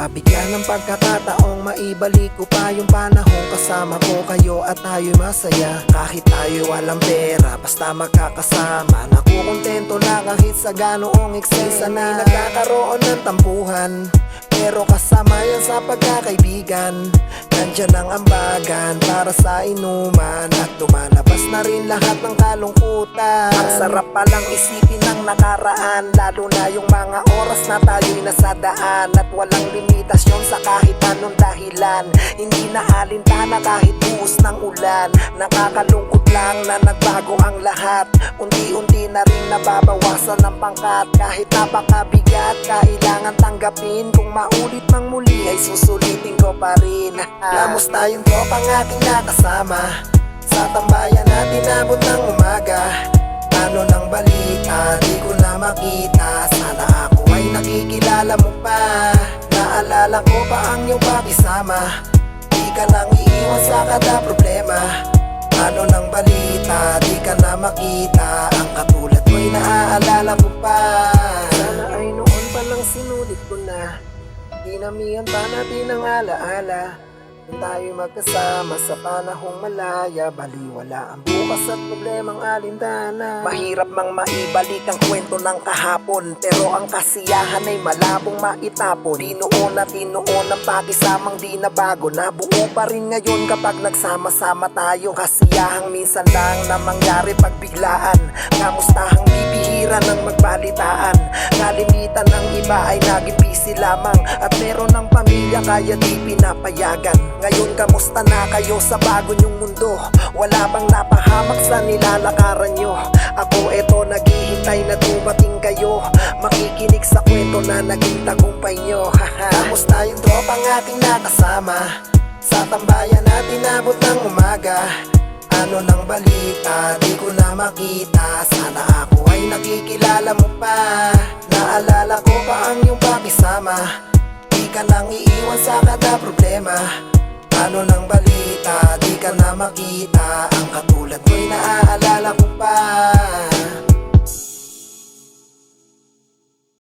Bigyan ng pagkakataong maibalik ko pa yung panahon kasama ko kayo at tayo'y masaya. Kahit tayo walang pera, basta magkakasama. Nakukontento na kahit sa ganoong eksena na nagkakaroon ng tampuhan, pero kasama yan sa pagkakaibigan. Nandyan ang ambagan para sa inuman at lumalabas na rin lahat ng kalungkutan. Ang sarap palang isipin ng nakaraan, lalo na yung mga oras na tayo'y nasa daan. At walang limitasyon sa kahit anong dahilan, hindi na alintana kahit buhos ng ulan. Nakakalungkot lang na nagbago ang lahat, unti-unti na rin nababawasan ng pangkat. Kahit napakabigat, kailangan tanggapin. Kung maulit mang muli ay susulitin ko pa rin. Kamusta yung tropang aking nakasama? Sa tambayan natin abot ng umaga. Ano ng balita, di ko na makita. Sana ako ay nakikilala mo pa. Naalala ko pa ang iyong pakisama. Di ka nang iiwan sa kada problema. Ano ng balita, di ka na makita. Ang katulad ko'y naaalala ko pa. Sana ay noon palang sinulit ko na. Dinamihan pa natin ang alaala. Kung tayo'y magkasama sa panahong malaya, baliwala ang bukas at problemang alintana. Mahirap mang maibalik ang kwento ng kahapon, pero ang kasiyahan ay malabong maitapon. Dinoon at tinoon ang pakisamang di na bago. Nabuo pa rin ngayon kapag nagsama-sama tayo. Kasiyahang minsan lang na mangyari pagbiglaan. Kamustahang bibihira ng magbalitaan. Kalimitan ng iba ay naging busy lamang, at meron ng pamilya kaya di pinapayagan. Ngayon kamusta na kayo sa bago nyong mundo? Wala bang napahamak sa nilalakaran nyo? Ako eto naghihintay na dumating kayo, makikinig sa kwento na naging tagumpay nyo. Kamusta yung tropang aking nakasama? Sa tambayan natin abot ng umaga. Ano ng balita, di ko na makita. Sana ako ay nakikilala mo pa. Naalala ko pa ang iyong pakisama. Di ka nang iiwan sa kada problema. Ano ng balita, di ka na makita. Ang katulad mo'y naaalala ko pa.